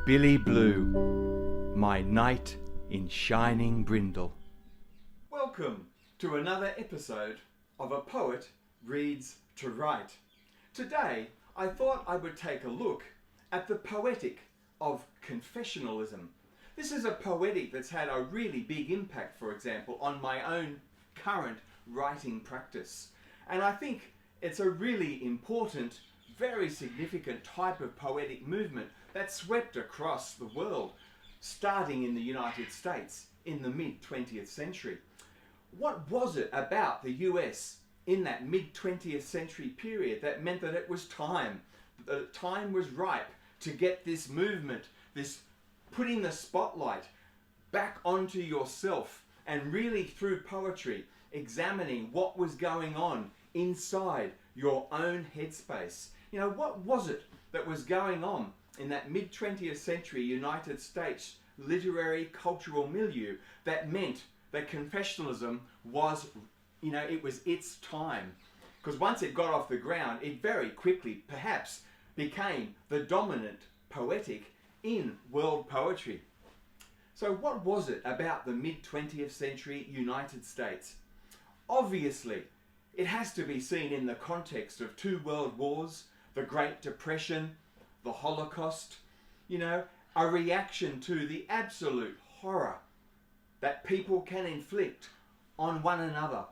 Billy Blue, my knight in shining brindle. Welcome to another episode of A Poet Reads to Write. Today, I thought I would take a look at the poetic of confessionalism. This is a poetic that's had a really big impact, for example, on my own current writing practice. And I think it's a really important, very significant type of poetic movement that swept across the world, starting in the United States in the mid-20th century. What was it about the US in that mid-20th century period that meant that it was time? The time was ripe to get this movement, this putting the spotlight back onto yourself and really through poetry, examining what was going on inside your own headspace. You know, what was it that was going on in that mid-20th century United States literary cultural milieu that meant that confessionalism was, you know, it was its time? Because once it got off the ground, it very quickly perhaps became the dominant poetic in world poetry. So what was it about the mid-20th century United States? Obviously, it has to be seen in the context of two world wars, the Great Depression, the Holocaust, you know, a reaction to the absolute horror that people can inflict on one another,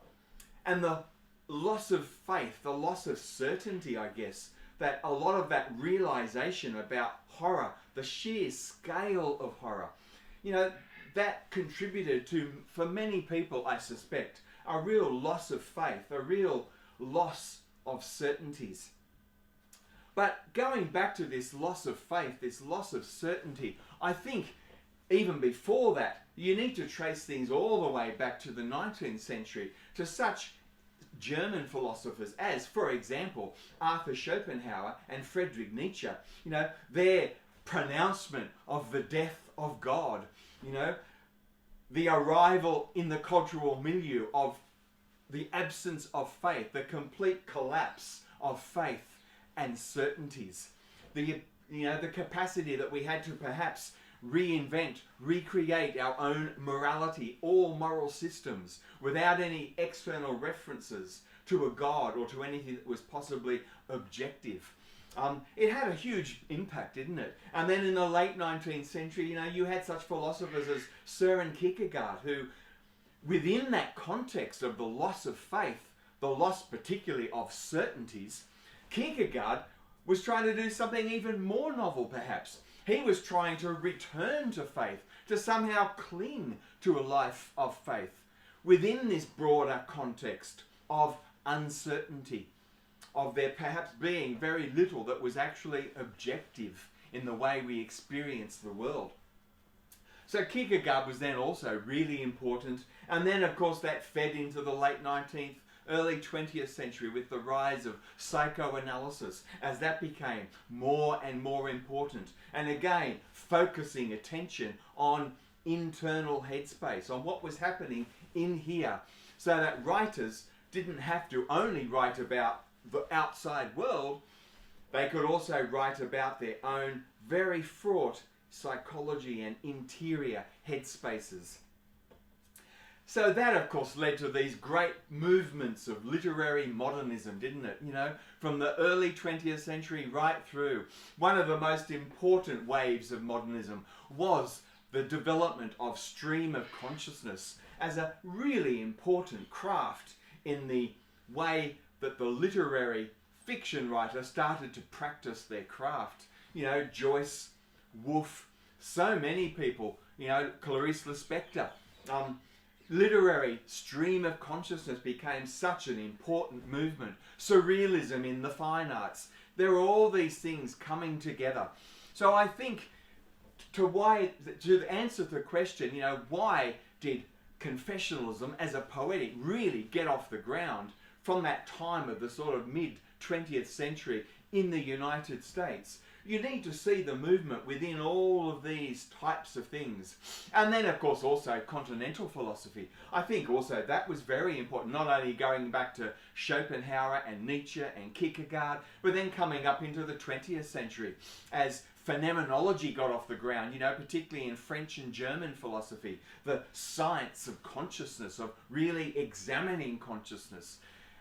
and the loss of faith, the loss of certainty, I guess, that a lot of that realization about horror, the sheer scale of horror, you know, that contributed to, for many people, I suspect, a real loss of faith, a real loss of certainties. But going back to this loss of faith, this loss of certainty, I think even before that, you need to trace things all the way back to the 19th century, to such German philosophers as, for example, Arthur Schopenhauer and Friedrich Nietzsche. You know, their pronouncement of the death of God, you know, the arrival in the cultural milieu of the absence of faith, the complete collapse of faith and certainties, the capacity that we had to perhaps reinvent, recreate our own morality, all moral systems, without any external references to a God or to anything that was possibly objective. It had a huge impact, didn't it? And then in the late 19th century, you know, you had such philosophers as Søren Kierkegaard, who, within that context of the loss of faith, the loss particularly of certainties, Kierkegaard was trying to do something even more novel, perhaps. He was trying to return to faith, to somehow cling to a life of faith within this broader context of uncertainty, of there perhaps being very little that was actually objective in the way we experience the world. So Kierkegaard was then also really important, and then of course that fed into the late 19th, early 20th century with the rise of psychoanalysis, as that became more and more important. And again, focusing attention on internal headspace, on what was happening in here, so that writers didn't have to only write about the outside world, they could also write about their own very fraught psychology and interior headspaces. So that, of course, led to these great movements of literary modernism, didn't it? You know, from the early 20th century right through. One of the most important waves of modernism was the development of stream of consciousness as a really important craft in the way that the literary fiction writer started to practice their craft. You know, Joyce, Woolf, so many people, you know, Clarice Lispector. Literary stream of consciousness became such an important movement. Surrealism in the fine arts. There are all these things coming together. So I think to answer the question, why did confessionalism as a poetic really get off the ground from that time of the sort of mid-20th century in the United States? You need to see the movement within all of these types of things. And then, of course, also continental philosophy. I think also that was very important, not only going back to Schopenhauer and Nietzsche and Kierkegaard, but then coming up into the 20th century as phenomenology got off the ground, particularly in French and German philosophy, the science of consciousness, of really examining consciousness.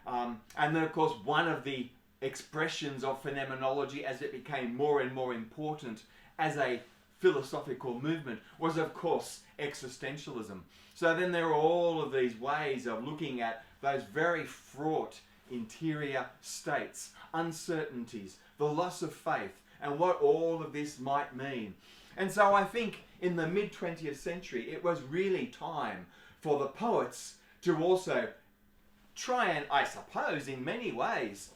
And then, of course, one of the expressions of phenomenology as it became more and more important as a philosophical movement was, of course, existentialism. So then there are all of these ways of looking at those very fraught interior states, uncertainties, the loss of faith, and what all of this might mean. And so I think in the mid-20th century it was really time for the poets to also try and, I suppose, in many ways,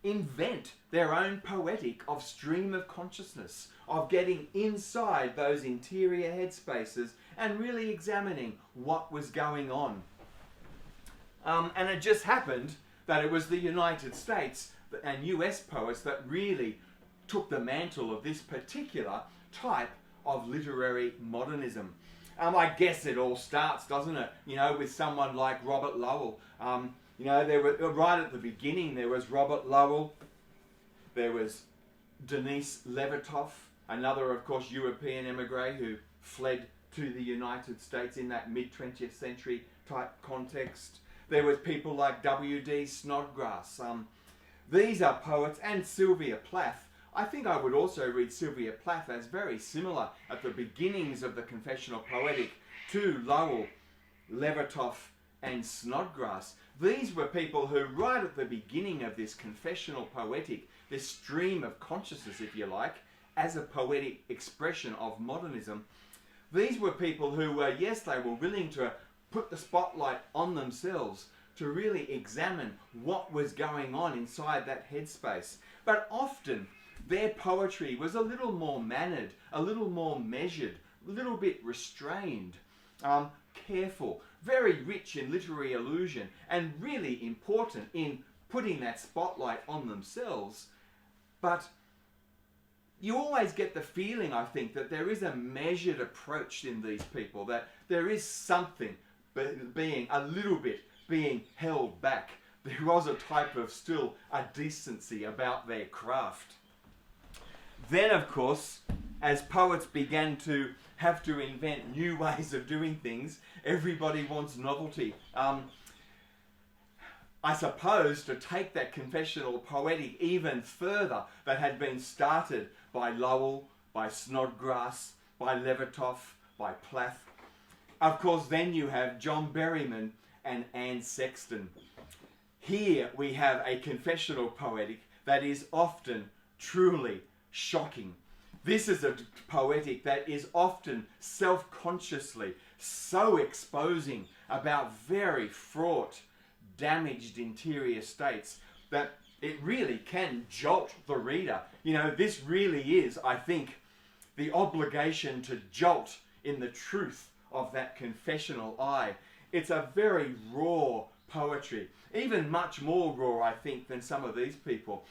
invent their own poetic of stream of consciousness, of getting inside those interior headspaces and really examining what was going on. And it just happened that it was the United States and US poets that really took the mantle of this particular type of literary modernism. I guess it all starts, doesn't it, with someone like Robert Lowell. There were, right at the beginning, there was Robert Lowell, there was Denise Levertov, another, of course, European emigre who fled to the United States in that mid-20th century type context. There was people like W.D. Snodgrass. These are poets, and Sylvia Plath. I think I would also read Sylvia Plath as very similar at the beginnings of the confessional poetic to Lowell, Levertov, and Snodgrass. These were people who, right at the beginning of this confessional poetic, this stream of consciousness, if you like, as a poetic expression of modernism, these were people who were, yes, they were willing to put the spotlight on themselves to really examine what was going on inside that headspace. But often their poetry was a little more mannered, a little more measured, a little bit restrained, careful, very rich in literary allusion, and really important in putting that spotlight on themselves. But you always get the feeling, I think, that there is a measured approach in these people, that there is something being a little bit being held back. There was a type of still a decency about their craft. Then, of course, as poets began to have to invent new ways of doing things, everybody wants novelty. I suppose to take that confessional poetic even further that had been started by Lowell, by Snodgrass, by Levertov, by Plath. Of course, then you have John Berryman and Anne Sexton. Here we have a confessional poetic that is often truly shocking. This is a poetic that is often self-consciously so exposing about very fraught, damaged interior states that it really can jolt the reader. This really is, I think, the obligation to jolt in the truth of that confessional eye. It's a very raw poetry, even much more raw, I think, than some of these people.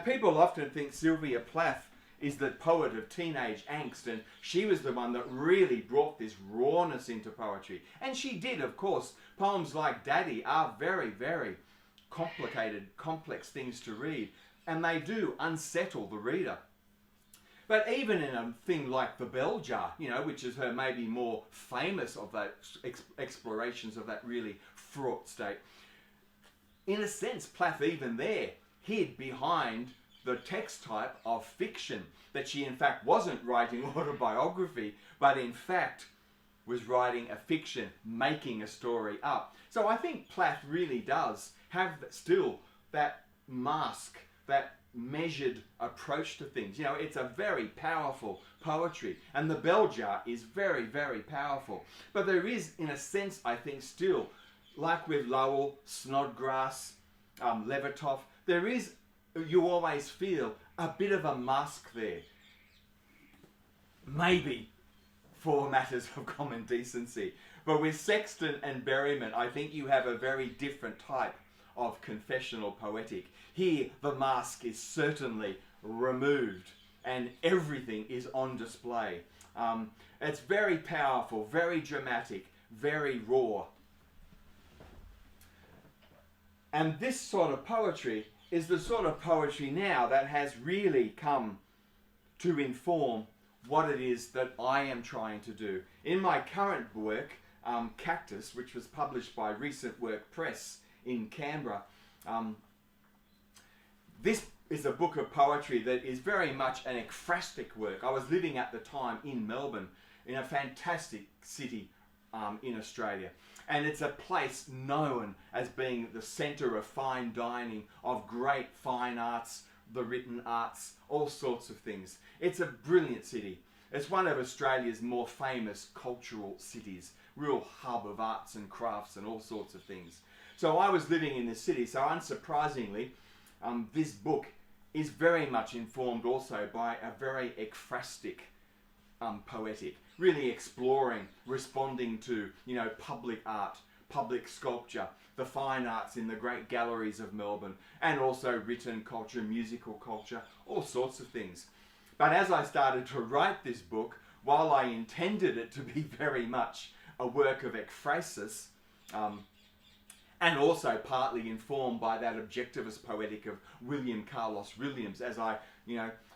People often think Sylvia Plath is the poet of teenage angst, and she was the one that really brought this rawness into poetry. And she did, of course. Poems like Daddy are very, very complicated, complex things to read, and they do unsettle the reader. But even in a thing like The Bell Jar, which is her maybe more famous of those explorations of that really fraught state, in a sense, Plath even there hid behind the text type of fiction, that she in fact wasn't writing autobiography, but in fact was writing a fiction, making a story up. So I think Plath really does have still that mask, that measured approach to things. It's a very powerful poetry, and The Bell Jar is very, very powerful. But there is, in a sense, I think still, like with Lowell, Snodgrass, Levertov, there is, you always feel, a bit of a mask there. maybe for matters of common decency. But with Sexton and Berryman, I think you have a very different type of confessional poetic. Here, the mask is certainly removed and everything is on display. It's very powerful, very dramatic, very raw. And this sort of poetry is the sort of poetry now that has really come to inform what it is that I am trying to do. In my current work, Cactus, which was published by Recent Work Press in Canberra, this is a book of poetry that is very much an ekphrastic work. I was living at the time in Melbourne, in a fantastic city in Australia. And it's a place known as being the centre of fine dining, of great fine arts, the written arts, all sorts of things. It's a brilliant city. It's one of Australia's more famous cultural cities, real hub of arts and crafts and all sorts of things. So I was living in this city, so unsurprisingly, this book is very much informed also by a very ekphrastic poetic, really exploring, responding to, public art, public sculpture, the fine arts in the great galleries of Melbourne, and also written culture, musical culture, all sorts of things. But as I started to write this book, while I intended it to be very much a work of ekphrasis, and also partly informed by that objectivist poetic of William Carlos Williams, as I,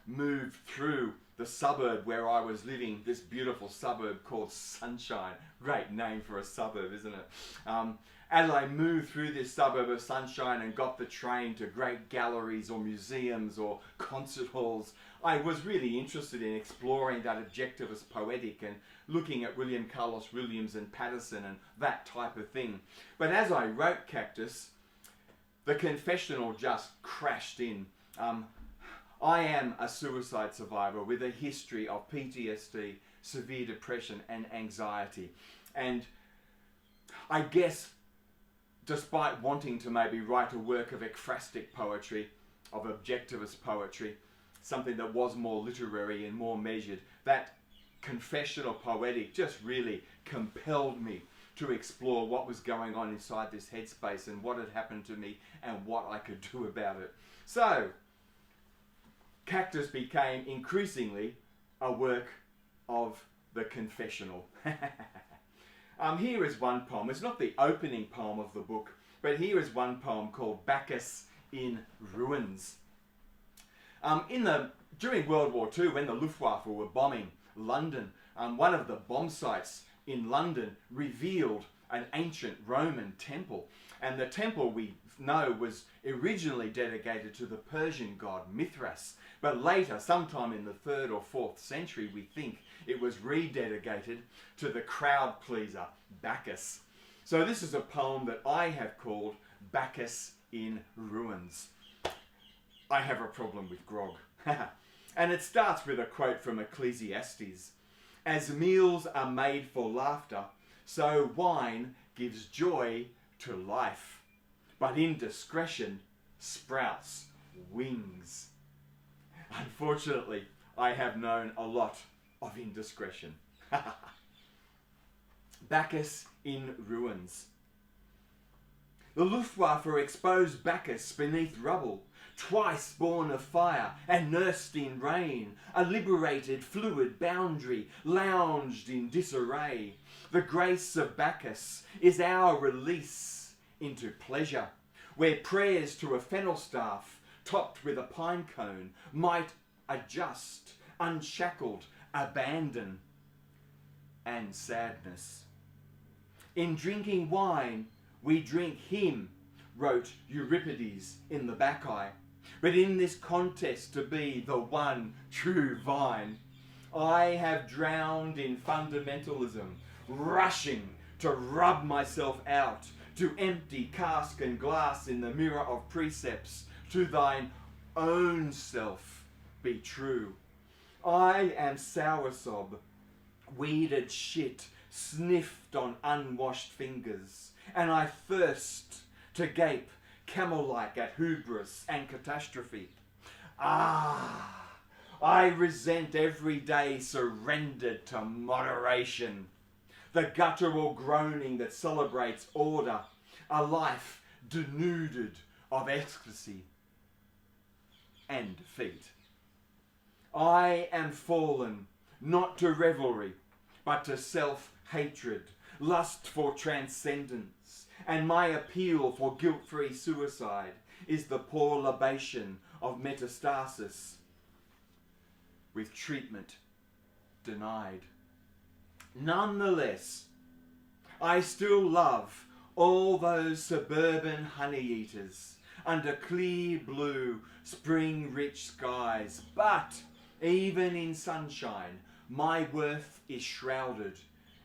moved through the suburb where I was living, this beautiful suburb called Sunshine. Great name for a suburb, isn't it? As I moved through this suburb of Sunshine and got the train to great galleries or museums or concert halls, I was really interested in exploring that objectivist poetic and looking at William Carlos Williams and Patterson and that type of thing. But as I wrote Cactus, the confessional just crashed in. I am a suicide survivor with a history of PTSD, severe depression and anxiety. And I guess, despite wanting to maybe write a work of ekphrastic poetry, of objectivist poetry, something that was more literary and more measured, that confessional poetic just really compelled me to explore what was going on inside this headspace and what had happened to me and what I could do about it. So, Cactus became increasingly a work of the confessional. Here is one poem. It's not the opening poem of the book, but here is one poem called Bacchus in Ruins. During World War II, when the Luftwaffe were bombing London, one of the bomb sites in London revealed an ancient Roman temple. And the temple, we know, was originally dedicated to the Persian god Mithras. But later, sometime in the 3rd or 4th century, we think, it was rededicated to the crowd pleaser, Bacchus. So this is a poem that I have called Bacchus in Ruins. I have a problem with grog. And it starts with a quote from Ecclesiastes. As meals are made for laughter, so wine gives joy to life. But indiscretion sprouts wings. Unfortunately, I have known a lot of indiscretion. Bacchus in Ruins. The Luftwaffe exposed Bacchus beneath rubble, twice born of fire and nursed in rain. A liberated fluid boundary lounged in disarray. The grace of Bacchus is our release into pleasure, where prayers to a fennel staff topped with a pine cone might adjust, unshackled, abandon, and sadness. In drinking wine, we drink him, wrote Euripides in the Bacchae. But in this contest to be the one true vine, I have drowned in fundamentalism, rushing to rub myself out, to empty cask and glass in the mirror of precepts, to thine own self be true. I am soursop, weeded shit, sniffed on unwashed fingers, and I thirst to gape camel-like at hubris and catastrophe. Ah, I resent every day surrendered to moderation. The guttural groaning that celebrates order, a life denuded of ecstasy and defeat. I am fallen, not to revelry, but to self-hatred, lust for transcendence, and my appeal for guilt-free suicide is the poor libation of metastasis, with treatment denied. Nonetheless, I still love all those suburban honey-eaters under clear blue, spring-rich skies, but even in sunshine, my worth is shrouded,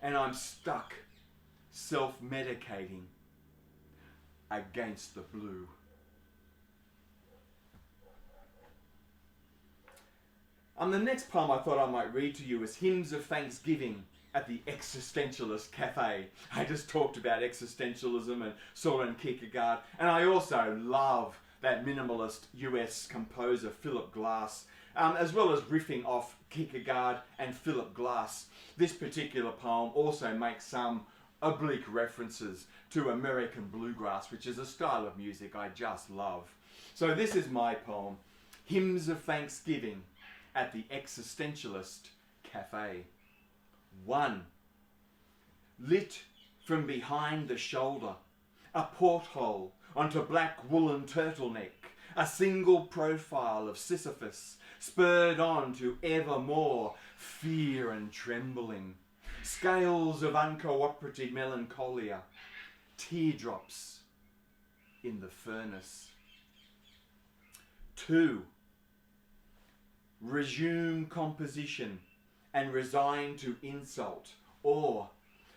and I'm stuck, self-medicating against the blue. The next poem I thought I might read to you is Hymns of Thanksgiving at the Existentialist Café. I just talked about existentialism and Soren Kierkegaard, and I also love that minimalist US composer Philip Glass, as well as riffing off Kierkegaard and Philip Glass. This particular poem also makes some oblique references to American bluegrass, which is a style of music I just love. So this is my poem, Hymns of Thanksgiving at the Existentialist Café. 1. Lit from behind the shoulder, a porthole onto black woolen turtleneck, a single profile of Sisyphus, spurred on to ever more fear and trembling, scales of uncooperative melancholia, teardrops in the furnace. 2. Resume composition and resign to insult, or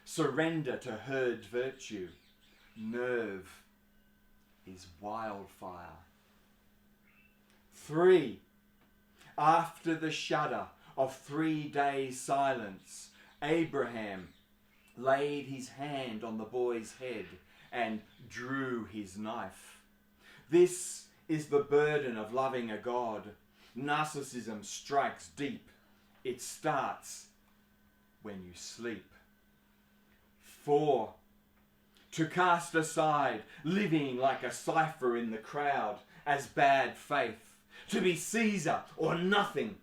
surrender to herd virtue. Nerve is wildfire. 3. After the shudder of 3 days' silence, Abraham laid his hand on the boy's head and drew his knife. This is the burden of loving a God. Narcissism strikes deep. It starts when you sleep. 4. To cast aside living like a cipher in the crowd as bad faith. To be Caesar or nothing.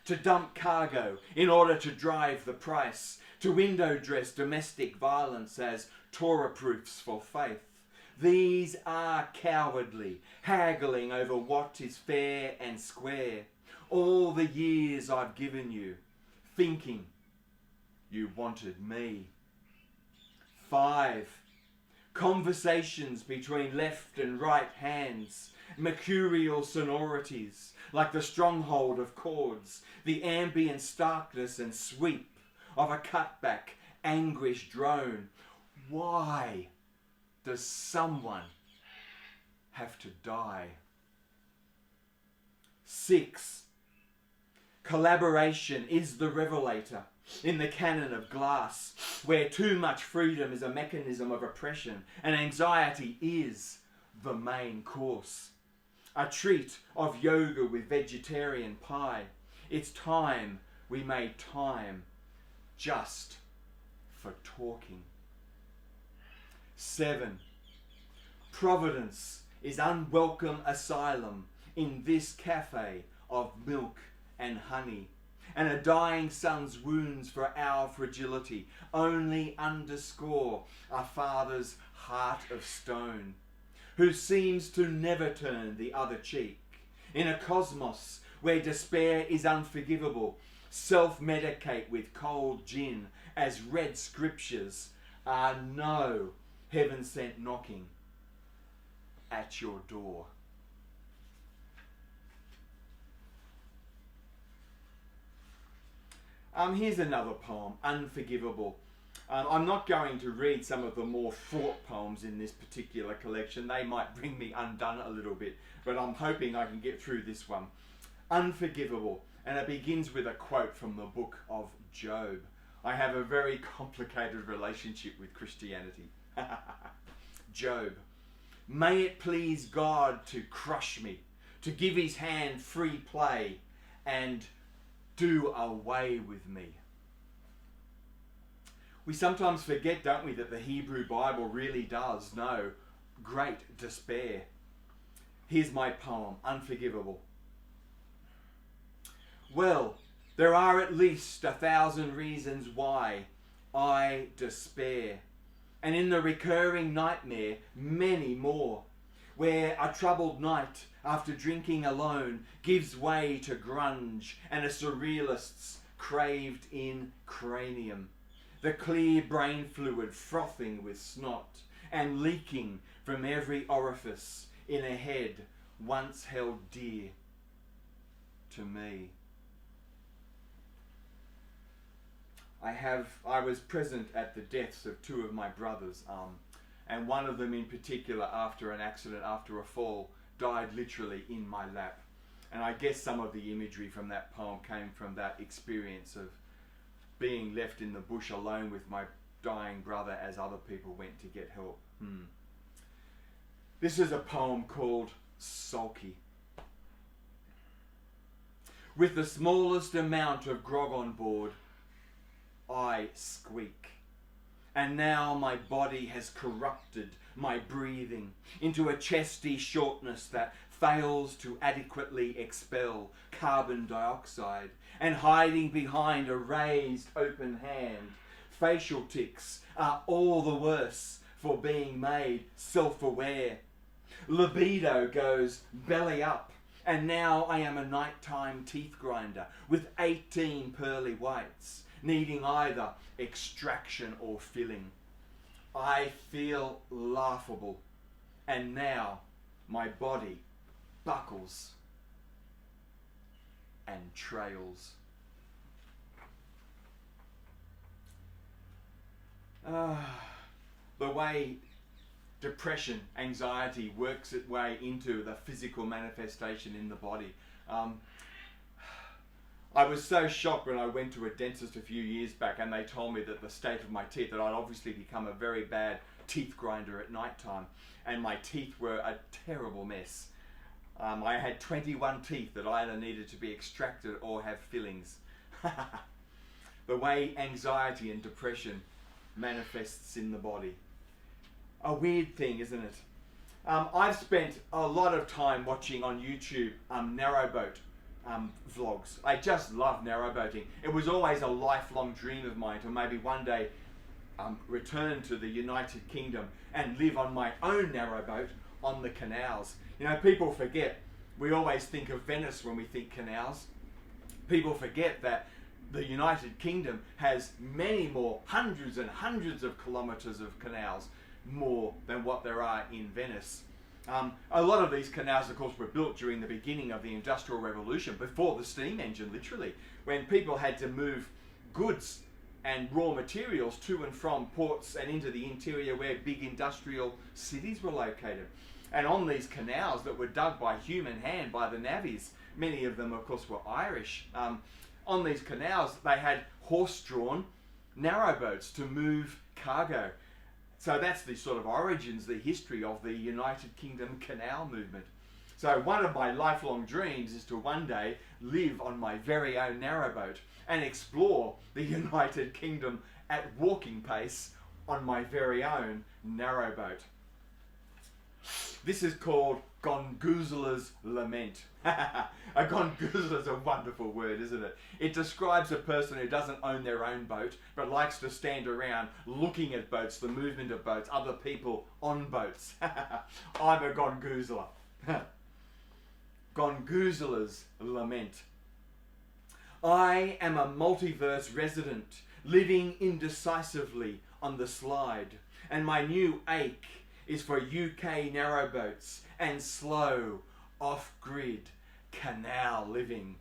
To dump cargo in order to drive the price. To window dress domestic violence as Torah proofs for faith. These are cowardly, haggling over what is fair and square. All the years I've given you, thinking you wanted me. 5. Conversations between left and right hands, mercurial sonorities, like the stronghold of chords, the ambient starkness and sweep of a cutback, anguish drone. Why does someone have to die? 6. Collaboration is the revelator in the canon of glass, where too much freedom is a mechanism of oppression and anxiety is the main course. A treat of yoga with vegetarian pie. It's time we made time just for talking. 7. Providence is unwelcome asylum in this cafe of milk and honey, and a dying sun's wounds for our fragility only underscore a father's heart of stone, who seems to never turn the other cheek. In a cosmos where despair is unforgivable, self-medicate with cold gin as red scriptures are no heaven sent knocking at your door. Here's another poem, Unforgivable. I'm not going to read some of the more fraught poems in this particular collection. They might bring me undone a little bit, but I'm hoping I can get through this one. Unforgivable, and it begins with a quote from the book of Job. I have a very complicated relationship with Christianity. Job, may it please God to crush me, to give his hand free play, and do away with me. We sometimes forget, don't we, that the Hebrew Bible really does know great despair. Here's my poem, Unforgivable. Well, there are at least 1,000 reasons why I despair, and in the recurring nightmare, many more, where a troubled night after drinking alone gives way to grunge and a surrealist's craved-in cranium, the clear brain fluid frothing with snot and leaking from every orifice in a head once held dear to me. I was present at the deaths of two of my brothers, and one of them in particular, after an accident, after a fall, died literally in my lap. And I guess some of the imagery from that poem came from that experience of being left in the bush alone with my dying brother as other people went to get help. This is a poem called Sulky. With the smallest amount of grog on board, I squeak. And now my body has corrupted my breathing into a chesty shortness that fails to adequately expel carbon dioxide, and hiding behind a raised open hand, facial tics are all the worse for being made self-aware. Libido goes belly up, and now I am a nighttime teeth grinder with 18 pearly whites, needing either extraction or filling. I feel laughable, and now my body buckles and trails. The way depression, anxiety works its way into the physical manifestation in the body. I was so shocked when I went to a dentist a few years back and they told me that the state of my teeth, that I'd obviously become a very bad teeth grinder at night time, and my teeth were a terrible mess. I had 21 teeth that either needed to be extracted or have fillings. The way anxiety and depression manifests in the body. A weird thing, isn't it? I've spent a lot of time watching on YouTube narrowboat vlogs. I just love narrowboating. It was always a lifelong dream of mine to maybe one day return to the United Kingdom and live on my own narrowboat on the canals. You know, people forget, we always think of Venice when we think canals. People forget that the United Kingdom has many more, hundreds and hundreds of kilometres of canals, more than what there are in Venice. A lot of these canals, of course, were built during the beginning of the Industrial Revolution, before the steam engine, literally, when people had to move goods and raw materials to and from ports and into the interior where big industrial cities were located. And on these canals that were dug by human hand by the navvies, many of them, of course, were Irish, on these canals they had horse-drawn narrowboats to move cargo. So that's the sort of origins, the history of the United Kingdom canal movement. So one of my lifelong dreams is to one day live on my very own narrowboat and explore the United Kingdom at walking pace on my very own narrowboat. This is called Gongoozler's Lament. A gongoozler is a wonderful word, isn't it? It describes a person who doesn't own their own boat, but likes to stand around looking at boats, the movement of boats, other people on boats. I'm a gongoozler. Gongoozler's Lament. I am a multiverse resident, living indecisively on the slide, and my new ache is for UK narrowboats and slow, off-grid canal living.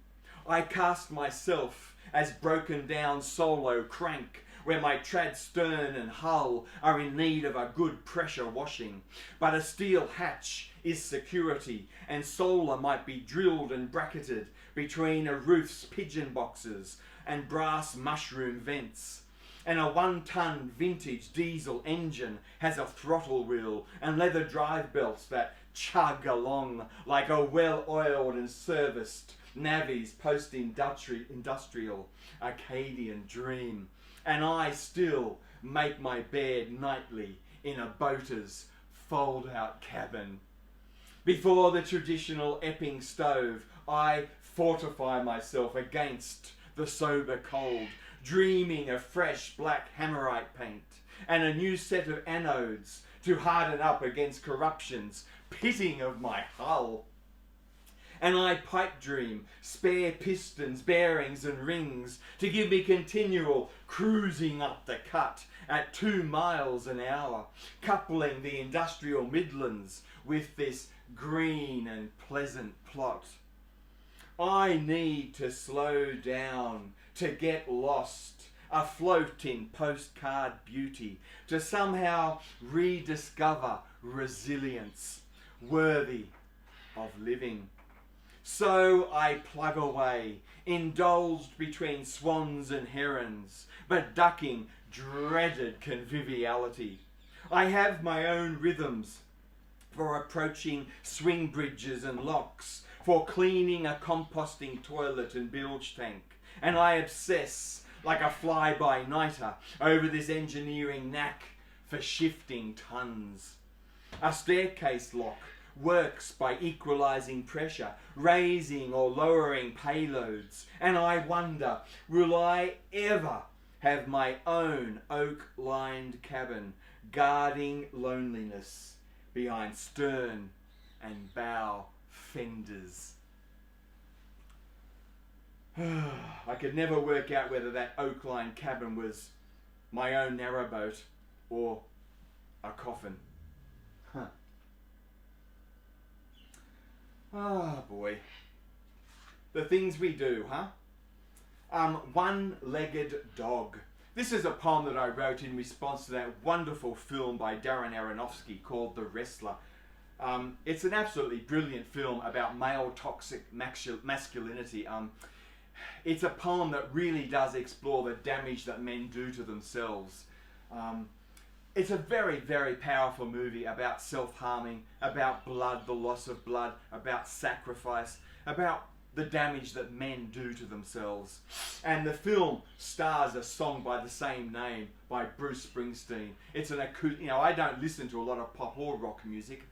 I cast myself as broken down solo crank, where my trad stern and hull are in need of a good pressure washing, but a steel hatch is security, and solar might be drilled and bracketed between a roof's pigeon boxes and brass mushroom vents. And a 1-ton vintage diesel engine has a throttle wheel and leather drive belts that chug along like a well-oiled and serviced navvies, post-industrial, Acadian dream. And I still make my bed nightly in a boater's fold-out cabin. Before the traditional Epping stove, I fortify myself against the sober cold, dreaming of fresh black hammerite paint and a new set of anodes to harden up against corruption's pitting of my hull. And I pipe dream spare pistons, bearings and rings to give me continual cruising up the cut at 2 miles an hour, coupling the industrial Midlands with this green and pleasant plot. I need to slow down, to get lost, afloat in postcard beauty, to somehow rediscover resilience worthy of living. So I plug away, indulged between swans and herons, but ducking dreaded conviviality. I have my own rhythms for approaching swing bridges and locks, for cleaning a composting toilet and bilge tank, and I obsess like a fly-by-nighter over this engineering knack for shifting tons. A staircase lock works by equalizing pressure, raising or lowering payloads, and I wonder, will I ever have my own oak-lined cabin guarding loneliness behind stern and bow fenders? I could never work out whether that oak-lined cabin was my own narrowboat or a coffin. Ah, boy. The things we do, huh? One-legged dog. This is a poem that I wrote in response to that wonderful film by Darren Aronofsky called The Wrestler. It's an absolutely brilliant film about male toxic masculinity. It's a poem that really does explore the damage that men do to themselves. It's a very, very powerful movie about self-harming, about blood, the loss of blood, about sacrifice, about the damage that men do to themselves. And the film stars a song by the same name by Bruce Springsteen. It's an acoustic, I don't listen to a lot of pop or rock music.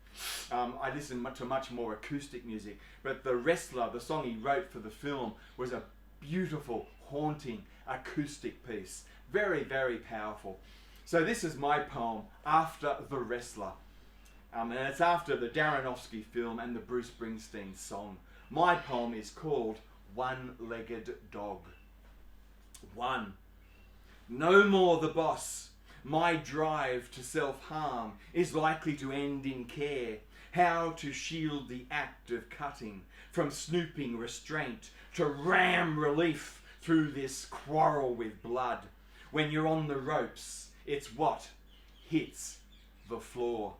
I listen to much more acoustic music. But The Wrestler, the song he wrote for the film, was a beautiful, haunting acoustic piece. Very, very powerful. So this is my poem, After the Wrestler. And it's after the Aronofsky film and the Bruce Springsteen song. My poem is called One-Legged Dog. 1. No more the boss. My drive to self-harm is likely to end in care. How to shield the act of cutting from snooping restraint, to ram relief through this quarrel with blood. When you're on the ropes, it's what hits the floor.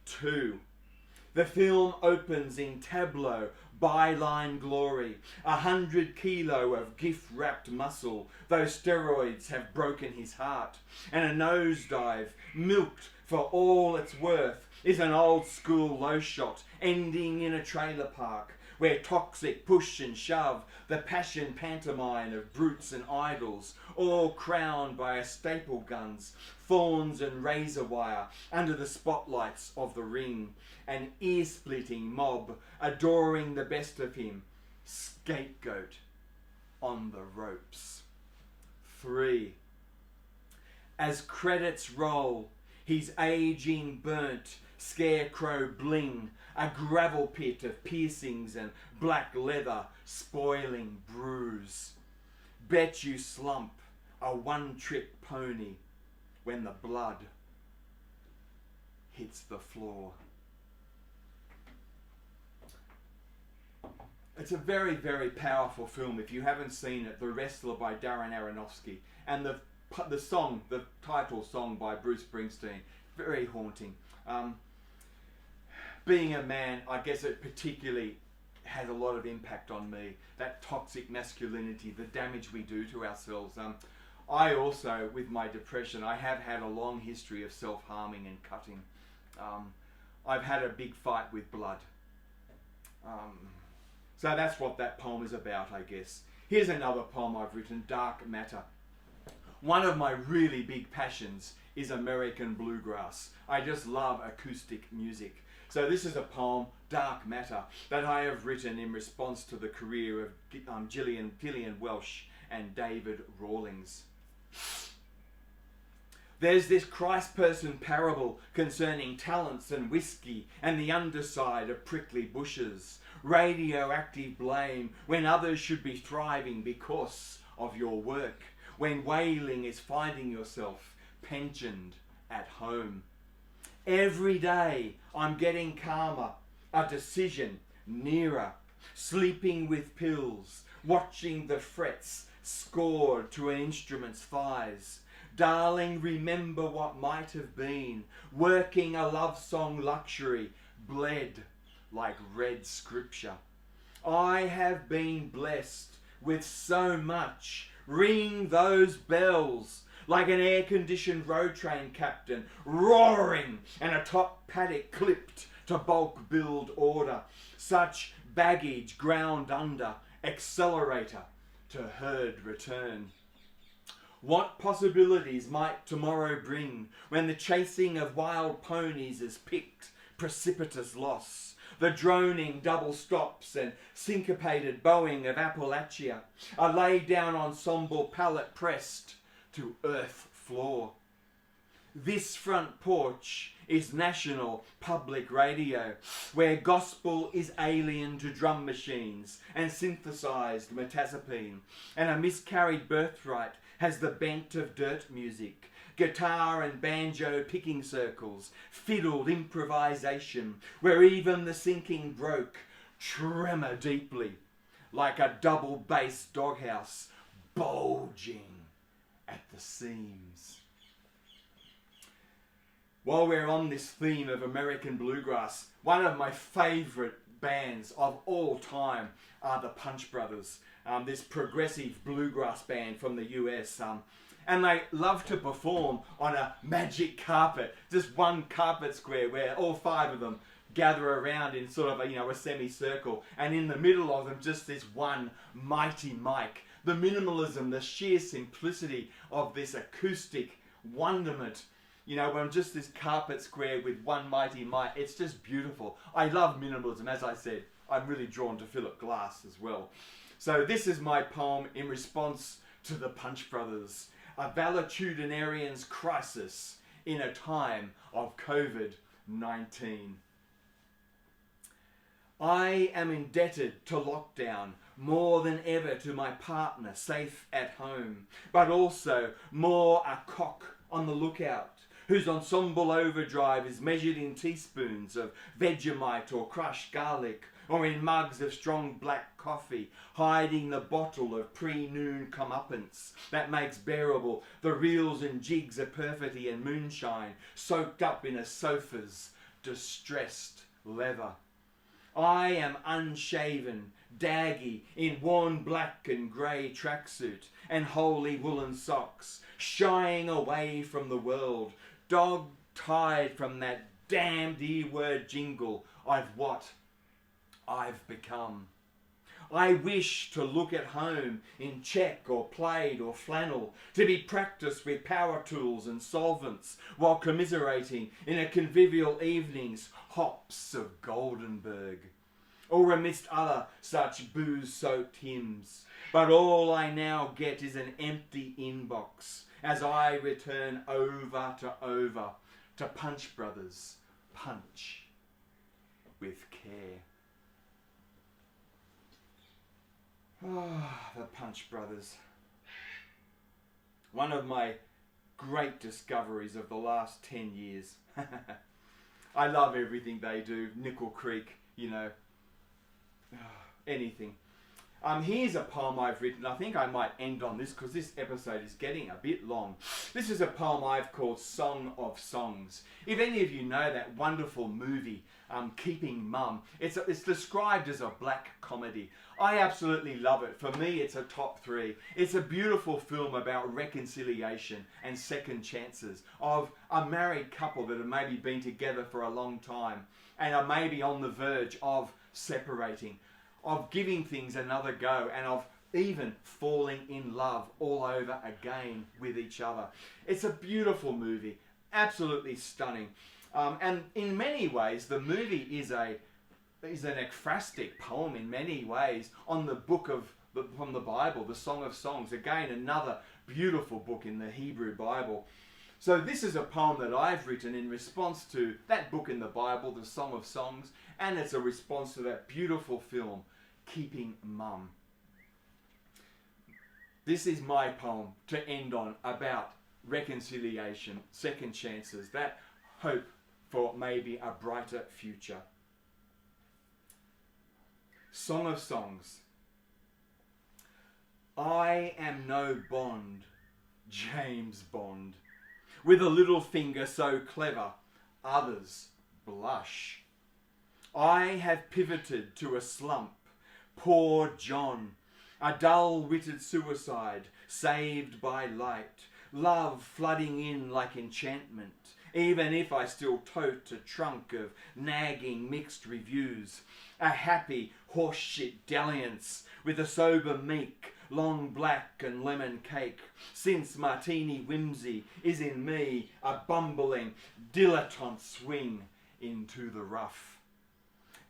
2. The film opens in tableau, byline glory. 100 kilo of gift-wrapped muscle, though steroids have broken his heart. And a nosedive, milked for all it's worth, is an old-school low shot, ending in a trailer park, where toxic push and shove, the passion pantomime of brutes and idols, all crowned by a staple guns, thorns and razor wire under the spotlights of the ring, an ear-splitting mob adoring the best of him, scapegoat on the ropes. 3. As credits roll, his aging burnt scarecrow bling, a gravel pit of piercings and black leather spoiling bruise. Bet you slump, a one-trick pony, when the blood hits the floor. It's a very, very powerful film. If you haven't seen it, The Wrestler by Darren Aronofsky, and the song, the title song by Bruce Springsteen, very haunting. Being a man, I guess it particularly has a lot of impact on me. That toxic masculinity, the damage we do to ourselves. I also, with my depression, I have had a long history of self-harming and cutting. I've had a big fight with blood. So that's what that poem is about, I guess. Here's another poem I've written, Dark Matter. One of my really big passions is American bluegrass. I just love acoustic music. So this is a poem, Dark Matter, that I have written in response to the career of Gillian Welsh and David Rawlings. There's this Christ person parable concerning talents and whiskey and the underside of prickly bushes. Radioactive blame when others should be thriving because of your work. When wailing is finding yourself pensioned at home. Every day I'm getting calmer, a decision nearer. Sleeping with pills, watching the frets scored to an instrument's thighs. Darling, remember what might have been. Working a love song luxury, bled like red scripture. I have been blessed with so much. Ring those bells like an air-conditioned road train captain, roaring and a top paddock clipped to bulk build order. Such baggage ground under, accelerator to herd return. What possibilities might tomorrow bring when the chasing of wild ponies is picked, precipitous loss, the droning double stops and syncopated bowing of Appalachia, a laid-down ensemble pallet pressed to earth floor. This front porch is national public radio, where gospel is alien to drum machines and synthesized metazapine, and a miscarried birthright has the bent of dirt music, guitar and banjo picking circles, fiddled improvisation, where even the sinking broke tremor deeply, like a double-bass doghouse bulging at the seams. While we're on this theme of American bluegrass, one of my favourite bands of all time are the Punch Brothers, this progressive bluegrass band from the US. And they love to perform on a magic carpet, just one carpet square where all five of them gather around in sort of a semicircle, and in the middle of them just this one mighty mic. The minimalism, the sheer simplicity of this acoustic wonderment, when just this carpet square with one mighty mic, it's just beautiful. I love minimalism, as I said. I'm really drawn to Phillip Glass as well. So this is my poem in response to the Punch Brothers, a valetudinarian's crisis in a time of COVID-19. I am indebted to lockdown more than ever to my partner safe at home, but also more a cock on the lookout, whose ensemble overdrive is measured in teaspoons of Vegemite or crushed garlic, or in mugs of strong black coffee, hiding the bottle of pre-noon comeuppance that makes bearable the reels and jigs of perfidy and moonshine soaked up in a sofa's distressed leather. I am unshaven, daggy, in worn black and grey tracksuit and holey woolen socks, shying away from the world, dog-tired from that damned E-word jingle of what I've become. I wish to look at home in check or plaid or flannel, to be practised with power tools and solvents, while commiserating in a convivial evening's hops of Goldenberg, or amidst other such booze-soaked hymns. But all I now get is an empty inbox as I return over to Punch Brothers, punch with care. The Punch Brothers. One of my great discoveries of the last 10 years. I love everything they do. Nickel Creek, anything. Here's a poem I've written. I think I might end on this because this episode is getting a bit long. This is a poem I've called Song of Songs. If any of you know that wonderful movie, Keeping Mum, it's described as a black comedy. I absolutely love it. For me, it's a top 3. It's a beautiful film about reconciliation and second chances of a married couple that have maybe been together for a long time and are maybe on the verge of separating. of giving things another go, and of even falling in love all over again with each other. It's a beautiful movie, absolutely stunning. And in many ways, the movie is an ekphrastic poem in many ways on the book from the Bible, the Song of Songs. Again, another beautiful book in the Hebrew Bible. So this is a poem that I've written in response to that book in the Bible, the Song of Songs, and it's a response to that beautiful film, Keeping Mum. This is my poem to end on, about reconciliation, second chances, that hope for maybe a brighter future. Song of Songs. I am no Bond, James Bond, with a little finger so clever, others blush. I have pivoted to a slump, poor John, a dull-witted suicide, saved by light, love flooding in like enchantment, even if I still tote a trunk of nagging mixed reviews, a happy horseshit dalliance with a sober meek, long black and lemon cake, since martini whimsy is in me a bumbling dilettante swing into the rough.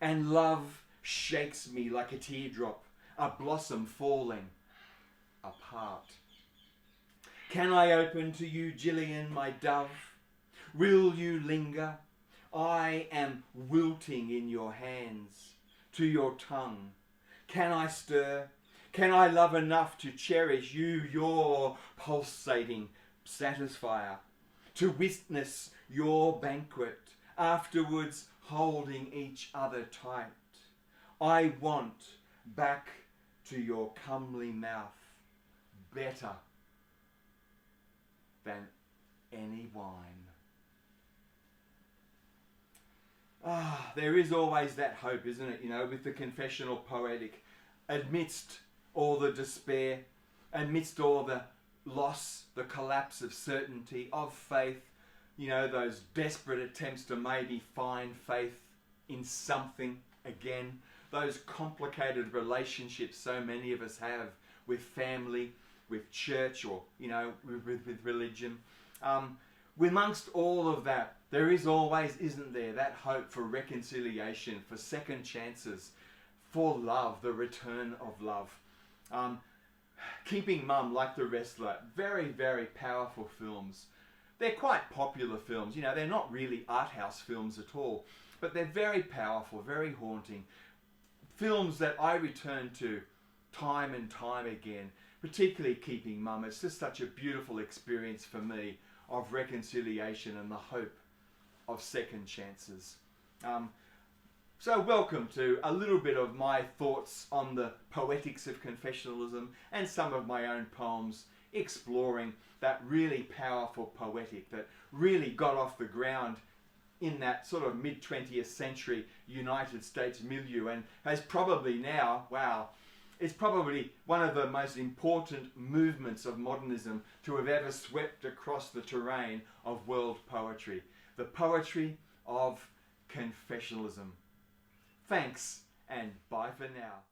And love shakes me like a teardrop, a blossom falling apart. Can I open to you, Gillian, my dove? Will you linger? I am wilting in your hands, to your tongue. Can I stir? Can I love enough to cherish you, your pulsating satisfier? To witness your banquet, afterwards holding each other tight. I want back to your comely mouth, better than any wine. There is always that hope, isn't it? You know, with the confessional poetic, amidst all the despair, amidst all the loss, the collapse of certainty, of faith, you know, those desperate attempts to maybe find faith in something again, those complicated relationships so many of us have with family, with church, or, you know, with religion. Amongst all of that, there is always, isn't there, that hope for reconciliation, for second chances, for love, the return of love. Keeping Mum, like The Wrestler, very, very powerful films. They're quite popular films, you know, they're not really art house films at all, but they're very powerful, very haunting. Films that I return to time and time again, particularly Keeping Mum. It's just such a beautiful experience for me of reconciliation and the hope of second chances. So welcome to a little bit of my thoughts on the poetics of confessionalism and some of my own poems exploring that really powerful poetic that really got off the ground in that sort of mid-20th century United States milieu, and has probably now, wow, it's probably one of the most important movements of modernism to have ever swept across the terrain of world poetry. The poetry of confessionalism. Thanks, and bye for now.